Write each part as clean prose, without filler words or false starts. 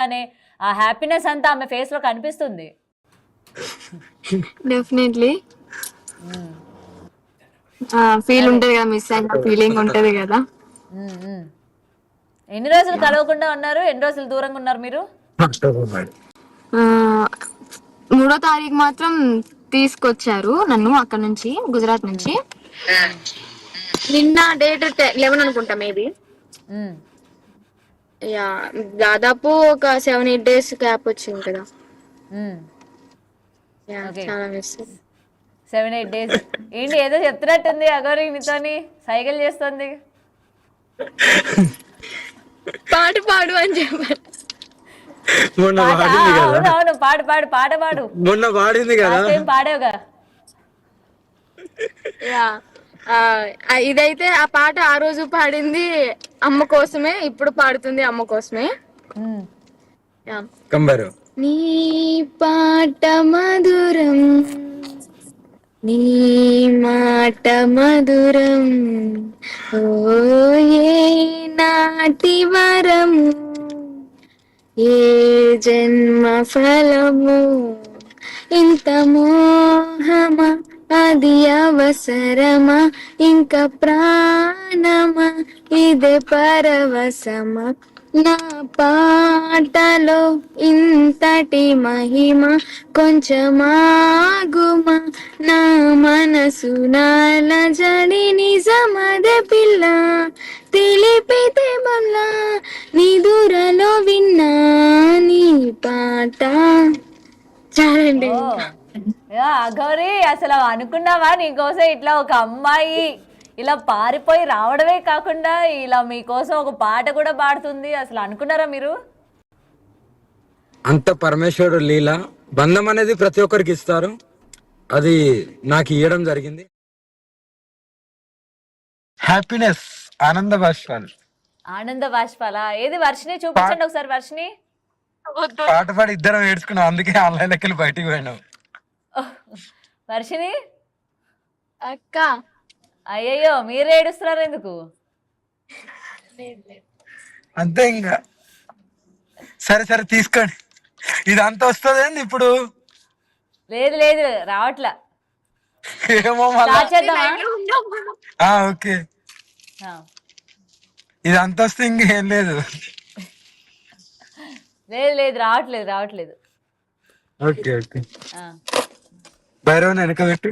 అనే ఆ హ్యాపీనెస్ అంతా ఆమె ఫేస్ లో కనిపిస్తుంది. డెఫినెట్లీ ఫీల్ ఉంటది కదా, మిస్ అయిన ఫీలింగ్ ఉంటది కదా. ఎన్ని రోజులు కలవకుండా ఉన్నారు, ఎన్ని రోజులు దూరంగా ఉన్నారు మీరు? 3వ తారీఖు మాత్రం తీసుకొచ్చారు నన్ను అక్కడ నుంచి, గుజరాత్ నుంచి. నిన్న డేట్ 11 అనుకుంటా మేబీ. యా, దాదాపు ఒక 7-8 days గ్యాప్ వచ్చింది కదా. యా, చాలా మిస్. 7-8 days ఏంటి ఏదో చెప్తున్నట్టుంది అగౌరి నీతోని, సైకిల్ చేస్తుంది. పాట పాడు అని చెప్పారు. అవును పాడు పాడు పాట పాడు. మొన్న పాడింది కదా, పాడేవుగా. యా, ఇదైతే ఆ పాట ఆ రోజు పాడింది అమ్మ కోసమే, ఇప్పుడు పాడుతుంది అమ్మ కోసమే. కంబారు. నీ పాట మధురం, నీ మాట మధురం, ఓ ఏ నాటి వరము, ఏ జన్మ ఫలము, ఇంత మోహమా అది అవసరమా, ఇంకా ప్రాణమా ఇదే పరవశమా, నా పాటలో ఇంతటి మహిమ, కొంచెమాగుమా నా మనసు నాల జడి, నిజమదే పిల్ల తెలిపితే బల్లా, నిదురలో విన్నా నీ పాట. చాలండి. అగౌరి అసలు అనుకున్నావా నీకోసం ఇట్లా ఒక అమ్మాయి ఇలా పారిపోయి రావడమే కాకుండా ఇలా మీకోసం ఒక పాట కూడా పాడుతుంది? అసలు అనుకున్నారా మీరు? అంత పరమేశ్వరుడు లీల. బంధం అనేది ప్రతి ఒక్కరికి ఇస్తారు, అది నాకు ఇవ్వడం జరిగింది. హ్యాపీనెస్, ఆనంద బాష్పాలు. ఆనంద బాష్పాలా? ఏది వర్షిని చూపించండి ఒకసారి. వర్షిని పాట పాడి ఇద్దరం ఏడ్చుకున్నాం, అందుకే ఆన్లైన్ లెక్కలు బయటికి పోయినాం. వర్షిని అక్క, అయ్యయ్యో మీరు ఏడుస్తున్నారు ఎందుకు? అంతే ఇంకా. సరే సరే తీసుకోండి, ఇదంతా వస్తుంది ఇప్పుడు. లేదు లేదు రావట్లా. ఏమో ఓకే, ఇదంతా వస్తే ఇంకేం లేదు. లేదు లేదు రావట్లేదు రావట్లేదు. ఓకే ఓకే, భైరవన్ వెనక పెట్టు.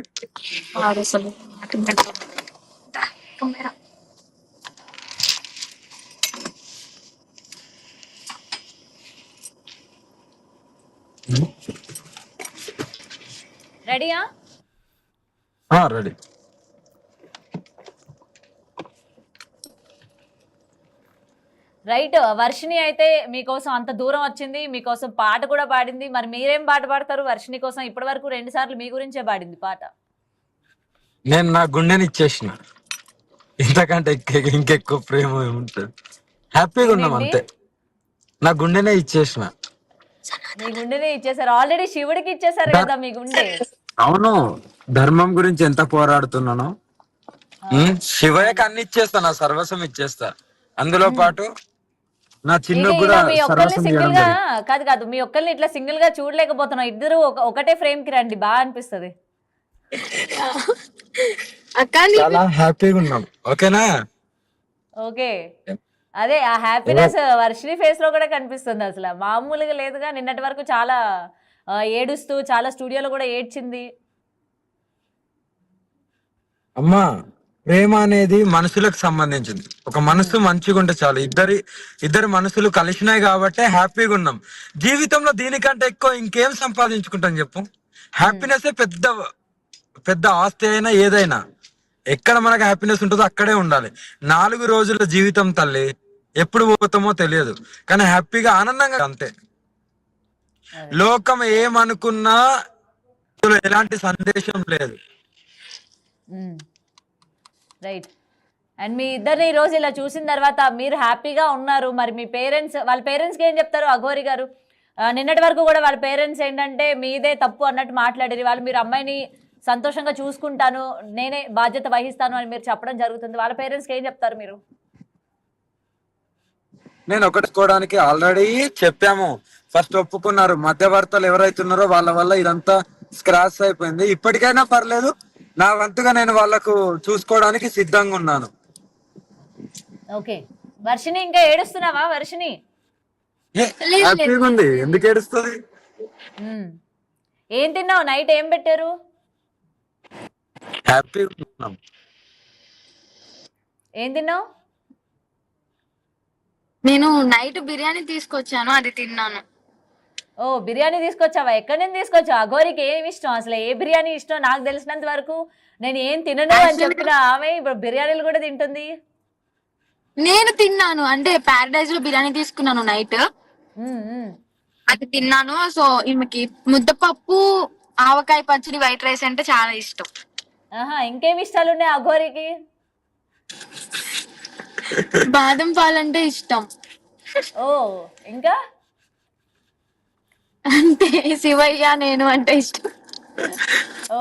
రెడీయా? రెడీ. రైట్. వర్షిని అయితే మీకోసం అంత దూరం వచ్చింది, మీకోసం పాట కూడా పాడింది. మరి మీరేం పాట పాడతారు వర్షిని కోసం? ఇప్పటి వరకు 2 సార్లు మీ గురించే పాడింది పాట. నేను నా గుండెని ఇచ్చేసిన, ఇంతకంటే ఇంకెక్కువ ప్రేమ ఉంటుంది. హ్యాపీగా ఉన్నాం అంతే, నా గుండెనే ఇచ్చేసిన. మీ గుండెనే ఇచ్చేసారు ఆల్రెడీ, శివుడికి ఇచ్చేసారు కదా మీ గుండె. అవును, ధర్మం గురించి ఎంత పోరాడుతున్నానో, శివయ్యకి అన్ని ఇచ్చేస్తా, నా సర్వస్వం ఇచ్చేస్తా. అందులో పాటు నా చిన్న కూడా మీ ఒక్కరిని సింగిల్ గా కాదు కాదు, మీ ఒక్కరిని ఇట్లా సింగిల్ గా చూడలేకపోతున్నాం. ఇద్దరు ఒకటే ఫ్రేమ్ కి రండి, బాగా అనిపిస్తుంది. చాలా హ్యాపీగా ఉన్నాం. ఓకేనా? ఓకే, అదే ఆ హ్యాపీనెస్ వర్షిని ఫేస్ లో కూడా కనిపిస్తుంది. అసలు మామూలుగా లేదుగా. నిన్నటి వరకు చాలా ఏడుస్తూ, చాలా స్టూడియోలో కూడా ఏడ్చింది. అమ్మా, ప్రేమ అనేది మనసులకు సంబంధించింది. ఒక మనసు మంచిగా ఉంటే చాలు. ఇద్దరు మనసులు కలిసినాయి కాబట్టి హ్యాపీగా ఉన్నాం. జీవితంలో దీనికంటే ఎక్కువ ఇంకేం సంపాదించుకుంటాం చెప్పు? హ్యాపీనెస్ పెద్ద పెద్ద ఆస్తి అయినా ఏదైనా, ఎక్కడ మనకు హ్యాపీనెస్ ఉంటుందో అక్కడే ఉండాలి. 4 రోజుల జీవితం తల్లి, ఎప్పుడు పోతామో తెలియదు, కానీ హ్యాపీగా ఆనందంగా అంతే. లోకం ఏమనుకున్నా ఎలాంటి సందేశం లేదు. రైట్. అండ్ మీ ఇద్దరిని ఈ రోజు ఇలా చూసిన తర్వాత మీరు హ్యాపీగా ఉన్నారు. మరి మీ పేరెంట్స్, వాళ్ళ పేరెంట్స్కి ఏం చెప్తారు అఘోరి గారు? నిన్నటి వరకు కూడా వాళ్ళ పేరెంట్స్ ఏంటంటే మీదే తప్పు అన్నట్టు మాట్లాడేది. వాళ్ళు మీరు అమ్మాయిని సంతోషంగా చూసుకుంటాను, నేనే బాధ్యత వహిస్తాను అని మీరు చెప్పడం జరుగుతుంది. వాళ్ళ పేరెంట్స్కి ఏం చెప్తారు మీరు? నేను ఒకటికోవడానికి ఆల్రెడీ చెప్పాము. ఫస్ట్ ఒప్పుకున్నారు. మధ్యవర్తలు ఎవరైతున్నారో వాళ్ళ వల్ల ఇదంతా స్క్రాచ్ అయిపోయింది. ఇప్పటికైనా పర్లేదు, నా వంతుగా నేను వాళ్ళకు చూసుకోవడానికి సిద్ధంగా ఉన్నాను. ఓకే వర్షిని, ఇంకా ఏడుస్తున్నావా వర్షిని? హ్యాపీగా ఉంది, ఎందుకు ఏడుస్తుంది? ఏం తిన్నావు? నైట్ ఏం పెట్టారు? హ్యాపీగా ఉన్నాం. ఏం తిన్నావు? నేను నైట్ బిర్యానీ తీసుకొచ్చాను, అది తిన్నాను. ఓ బిర్యానీ తీసుకొచ్చావా? ఎక్కడి నుంచి తీసుకొచ్చావు? అఘోరికి ఏమి ఇష్టం అసలు? ఏ బిర్యానీ ఇష్టం? నాకు తెలిసినంత వరకు నేను ఏం తినను అని చెప్పిన ఆమె ఇప్పుడు బిర్యానీలు కూడా తింటుంది. నేను తిన్నాను, అంటే ప్యారడైజ్ లో బిర్యానీ తీసుకున్నాను నైట్, అది తిన్నాను. సో ఈమెకి ముద్దపప్పు, ఆవకాయ పచ్చడి, వైట్ రైస్ అంటే చాలా ఇష్టం. ఆహా, ఇంకేమి ఇష్టాలు ఉన్నాయి అఘోరికి? బాదం పాలంటే ఇష్టం. ఓ ఇంకా అంటే శివయ్య నేను అంటే ఇష్టం. ఓ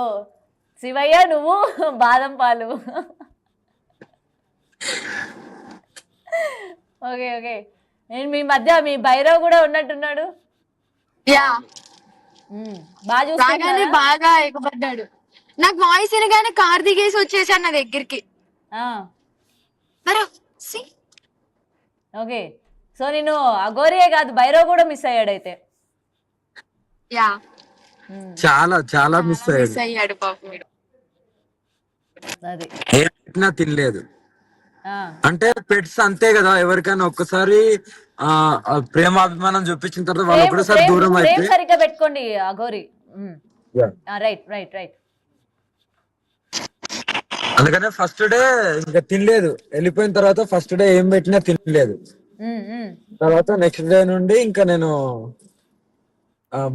శివయ్య, నువ్వు బాదం పాలు. Okay okay. నేను మీ మధ్య మీ భైరవ్ కూడా ఉన్నట్టున్నాడు. యా, బాగా బాగానే చూస్తున్నాడా? బాగా ఎగబడ్డాడు. నాకు వాయిస్ వినగానే కార్ దిగేసి వచ్చేసాడు నా దగ్గరికి. ఓకే, సో నేను అఘోరియే కాదు భైరవ్ కూడా మిస్ అయ్యాడు అయితే. యా, చాలా చాలా మిస్ మిస్ అయ్యాడు పాపం. అది ఏం పెట్టినా తినలేదు. ఆ, అంటే పెట్స్ అంతే కదా, ఎవరికైనా ఒక్కసారి ప్రేమాభిమానం చూపించిన తర్వాత వాళ్ళు ఒకటేసారి దూరం ప్రేమ్ అయితే. సరిగ్గా పెట్టుకోండి అఘోరి. Right right right. అందుకనే ఫస్ట్ డే ఇంకా తినలేదు. వెళ్ళిపోయిన తర్వాత ఫస్ట్ డే ఏం పెట్టినా తినలేదు. తర్వాత నెక్స్ట్ డే నుండి ఇంకా నేను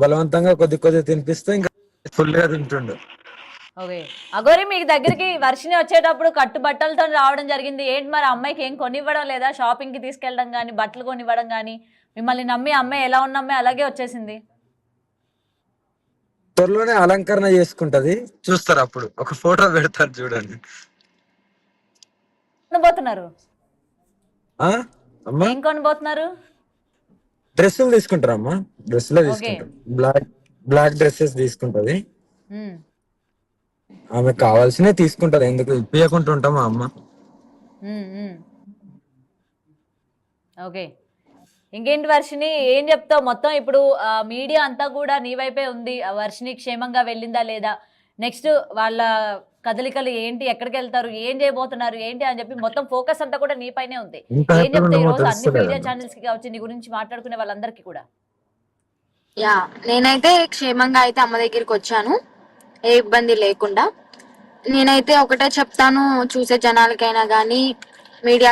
బలవంతంగా కొద్ది కొద్ది తినిపిస్తే ఇంకా ఫుల్ గా తింటుండు. ఓకే అఘోరి, మీకు దగ్గరికి వర్షిని వచ్చేటప్పుడు కట్టు బట్టలతో రావడం జరిగింది. ఏంటి మరి అమ్మాయికి ఏం కొనివ్వడం లేదా? షాపింగ్ కి తీసుకెళ్ళడం కానీ, బట్టలు కొనివ్వడం కానీ? మిమ్మల్ని నమ్మి అమ్మాయి ఎలా ఉన్న అమ్మాయి అలాగే వచ్చేసింది. త్వరలోనే అలంకరణ చేసుకుంటది, చూస్తారు. అప్పుడు ఒక ఫోటో పెడతారు, చూడండి. కొనబోతున్నారు? అమ్మా ఏం కొనబోతున్నారు? డ్రెస్సులు తీసుకుంటారు అమ్మా, డ్రెస్సులే తీసుకుంటారు. బ్లాక్ డ్రెస్సెస్ తీసుకుంటది. ఆమె కావాల్సినవి తీసుకుంటది, ఎందుకు ఇప్పియకుండా ఉంటామా అమ్మ. ఓకే, ఇంకేంటి వర్షిని, ఏం చెప్తావు? మొత్తం ఇప్పుడు మీడియా అంతా కూడా నీ వైపే ఉంది. వర్షిని క్షేమంగా వెళ్ళిందా లేదా, నెక్స్ట్ వాళ్ళ కదలికలు ఏంటి, ఎక్కడికి వెళ్తారు, ఏం చేయబోతున్నారు ఏంటి అని చెప్పి మొత్తం ఫోకస్ అంతా కూడా నీ పైనే ఉంది. ఏం చెప్తే ఈ రోజు అన్ని మీడియా ఛానల్స్ కి కావచ్చు, నీ గురించి మాట్లాడుకునే వాళ్ళందరికీ కూడా? యా, నేనైతే క్షేమంగా అయితే అమ్మ దగ్గరికి వచ్చాను, ఏ ఇబ్బంది లేకుండా. నేనైతే ఒకటే చెప్తాను, చూసే జనాలకైనా గానీ, మీడియా